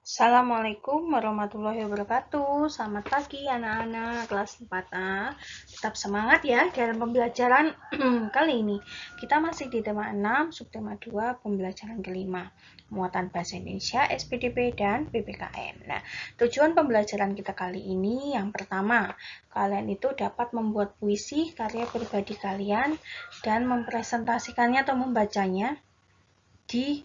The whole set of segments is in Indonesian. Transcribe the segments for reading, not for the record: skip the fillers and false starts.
Assalamualaikum warahmatullahi wabarakatuh. Selamat pagi anak-anak kelas 4A. Tetap semangat ya dalam pembelajaran kali ini. Kita masih di tema 6, subtema 2, pembelajaran kelima. Muatan bahasa Indonesia, SPDP, dan PPKN. Nah, tujuan pembelajaran kita kali ini yang pertama, kalian itu dapat membuat puisi karya pribadi kalian dan mempresentasikannya atau membacanya di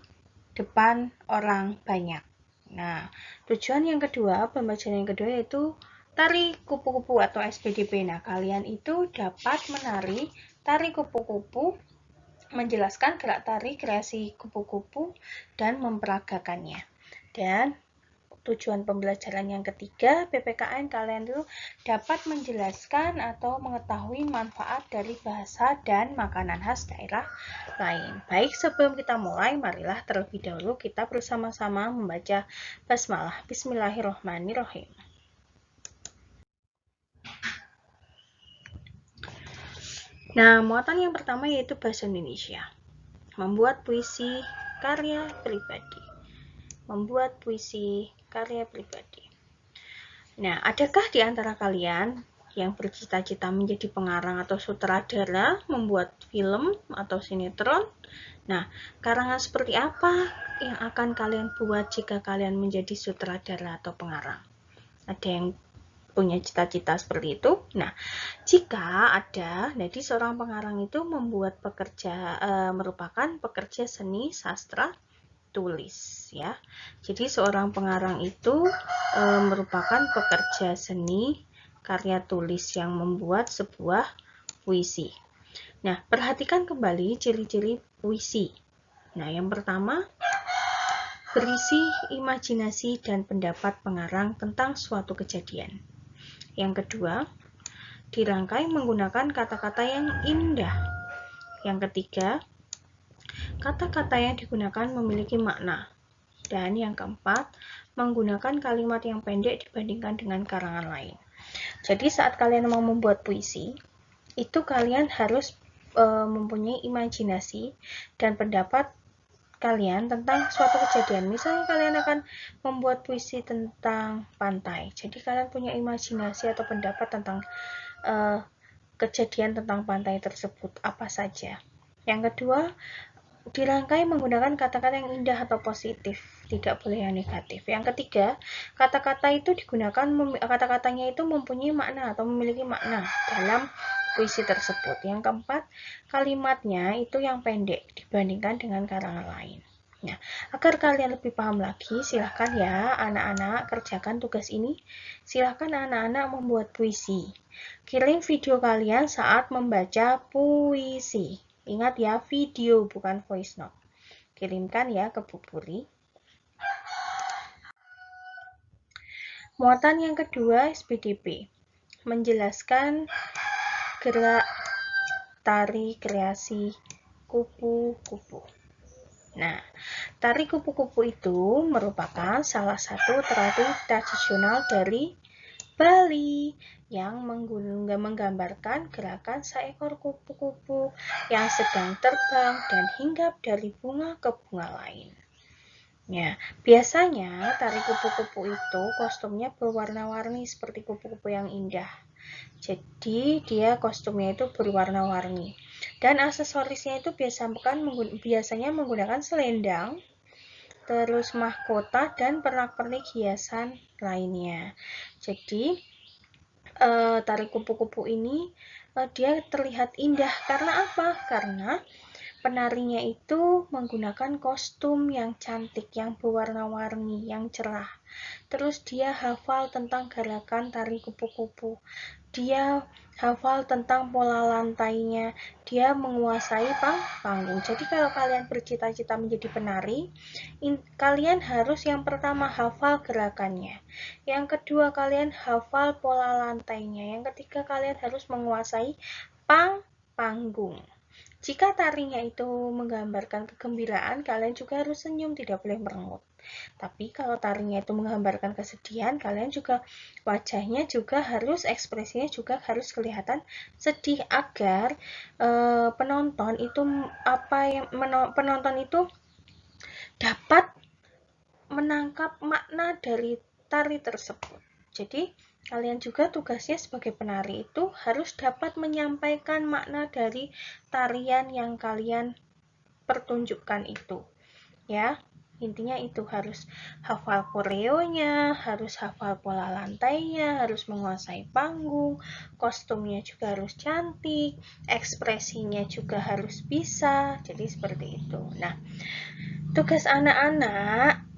depan orang banyak. Nah, tujuan yang kedua, pembacaan yang kedua yaitu tari kupu-kupu atau SPDP. Nah, kalian itu dapat menari tari kupu-kupu, menjelaskan gerak tari kreasi kupu-kupu, dan memperagakannya. Dan tujuan pembelajaran yang ketiga, PPKN, kalian itu dapat menjelaskan atau mengetahui manfaat dari bahasa dan makanan khas daerah lain. Baik, sebelum kita mulai, marilah terlebih dahulu kita bersama-sama membaca basmalah. Bismillahirrahmanirrahim. Nah, muatan yang pertama yaitu bahasa Indonesia. Membuat puisi karya pribadi. Membuat puisi karya pribadi. Nah, adakah di antara kalian yang bercita-cita menjadi pengarang atau sutradara, membuat film atau sinetron? Nah, karangan seperti apa yang akan kalian buat jika kalian menjadi sutradara atau pengarang? Ada yang punya cita-cita seperti itu? Nah, jika ada, jadi seorang pengarang itu merupakan pekerja seni sastra tulis ya. Jadi seorang pengarang itu merupakan pekerja seni karya tulis yang membuat sebuah puisi. Nah, perhatikan kembali ciri-ciri puisi. Nah, yang pertama, berisi imajinasi dan pendapat pengarang tentang suatu kejadian. Yang kedua, dirangkai menggunakan kata-kata yang indah. Yang ketiga, kata-kata yang digunakan memiliki makna. Dan yang keempat, menggunakan kalimat yang pendek dibandingkan dengan karangan lain. Jadi saat kalian mau membuat puisi, itu kalian harus mempunyai imajinasi dan pendapat kalian tentang suatu kejadian. Misalnya kalian akan membuat puisi tentang pantai. Jadi kalian punya imajinasi atau pendapat tentang kejadian tentang pantai tersebut apa saja. Yang kedua, dirangkai menggunakan kata-kata yang indah atau positif, tidak boleh yang negatif. Yang ketiga, kata-kata itu digunakan, kata-katanya itu mempunyai makna atau memiliki makna dalam puisi tersebut. Yang keempat, kalimatnya itu yang pendek dibandingkan dengan karangan lain. Nah, agar kalian lebih paham lagi, silahkan ya anak-anak kerjakan tugas ini. Silahkan anak-anak membuat puisi. Kirim video kalian saat membaca puisi. Ingat ya, video bukan voice note. Kirimkan ya ke Bu Puri. Muatan yang kedua, SPDP. Menjelaskan gerak tari kreasi kupu-kupu. Nah, tari kupu-kupu itu merupakan salah satu tari tradisional dari Bali yang menggambarkan gerakan seekor kupu-kupu yang sedang terbang dan hinggap dari bunga ke bunga lain. Ya, biasanya tari kupu-kupu itu kostumnya berwarna-warni seperti kupu-kupu yang indah. Jadi dia kostumnya itu berwarna-warni. Dan aksesorisnya itu biasanya menggunakan selendang, terus mahkota dan pernak-pernik hiasan lainnya. Jadi tari kupu-kupu ini dia terlihat indah karena apa? Karena penarinya itu menggunakan kostum yang cantik, yang berwarna-warni, yang cerah. Terus dia hafal tentang gerakan tari kupu-kupu. Dia hafal tentang pola lantainya. Dia menguasai panggung. Jadi kalau kalian bercita-cita menjadi penari, kalian harus yang pertama hafal gerakannya. Yang kedua kalian hafal pola lantainya. Yang ketiga kalian harus menguasai panggung. Jika tarinya itu menggambarkan kegembiraan, kalian juga harus senyum, tidak boleh merengut. Tapi kalau tarinya itu menggambarkan kesedihan, kalian juga wajahnya juga harus, ekspresinya juga harus kelihatan sedih agar penonton itu dapat menangkap menangkap makna dari tari tersebut. Jadi, kalian juga tugasnya sebagai penari itu harus dapat menyampaikan makna dari tarian yang kalian pertunjukkan itu. Ya, intinya itu harus hafal koreonya, harus hafal pola lantainya, harus menguasai panggung, kostumnya juga harus cantik, ekspresinya juga harus bisa. Jadi seperti itu. Nah, tugas anak-anak,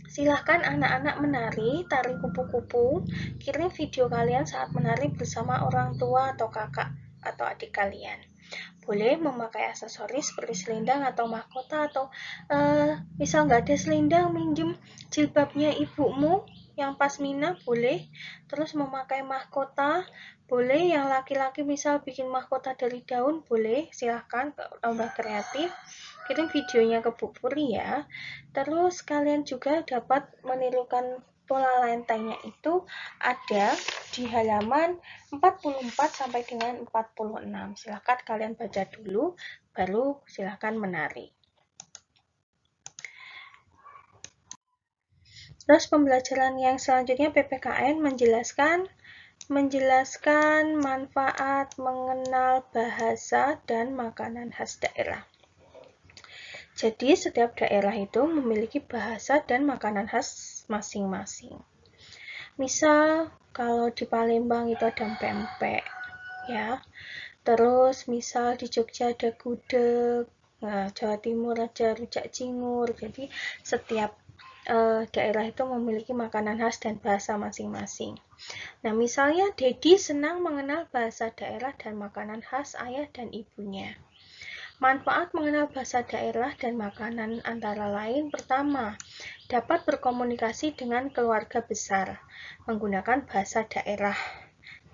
silahkan anak-anak menari tari kupu-kupu. Kirim video kalian saat menari bersama orang tua atau kakak atau adik kalian. Boleh memakai aksesoris seperti selendang atau mahkota, atau misal nggak ada selendang, minjem jilbabnya ibumu yang pasmina boleh. Terus memakai mahkota boleh, yang laki-laki misal bikin mahkota dari daun boleh, silahkan tambah kreatif. Kirim videonya ke Bu Puri ya. Terus kalian juga dapat menirukan pola lantainya itu ada di halaman 44 sampai dengan 46. Silahkan kalian baca dulu, baru silahkan menari. Terus pembelajaran yang selanjutnya PPKN menjelaskan manfaat mengenal bahasa dan makanan khas daerah. Jadi setiap daerah itu memiliki bahasa dan makanan khas masing-masing. Misal kalau di Palembang itu ada pempek, ya. Terus misal di Jogja ada gudeg, nah, Jawa Timur ada rujak cingur. Jadi setiap daerah itu memiliki makanan khas dan bahasa masing-masing. Nah, misalnya Dedi senang mengenal bahasa daerah dan makanan khas ayah dan ibunya. Manfaat mengenal bahasa daerah dan makanan antara lain, pertama, dapat berkomunikasi dengan keluarga besar menggunakan bahasa daerah.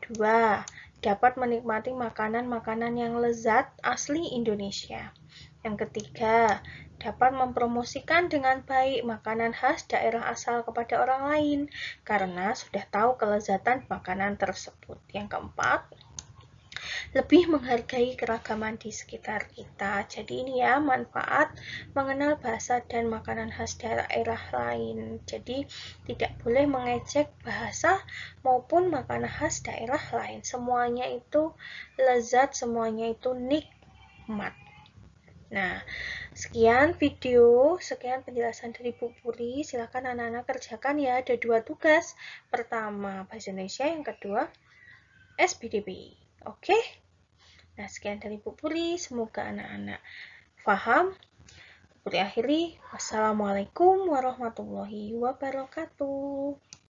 2. Dapat menikmati makanan-makanan yang lezat asli Indonesia. Yang ketiga, dapat mempromosikan dengan baik makanan khas daerah asal kepada orang lain karena sudah tahu kelezatan makanan tersebut. Yang keempat, lebih menghargai keragaman di sekitar kita. Jadi ini ya manfaat mengenal bahasa dan makanan khas daerah lain. Jadi tidak boleh mengejek bahasa maupun makanan khas daerah lain. Semuanya itu lezat, semuanya itu nikmat. Nah, sekian video, sekian penjelasan dari Bu Puri. Silakan anak-anak kerjakan ya, ada 2 tugas. Pertama bahasa Indonesia, yang kedua SPDB. Oke? Nah, sekian dari Bu Puri. Semoga anak-anak paham. Bu Puri akhiri. Wassalamualaikum warahmatullahi wabarakatuh.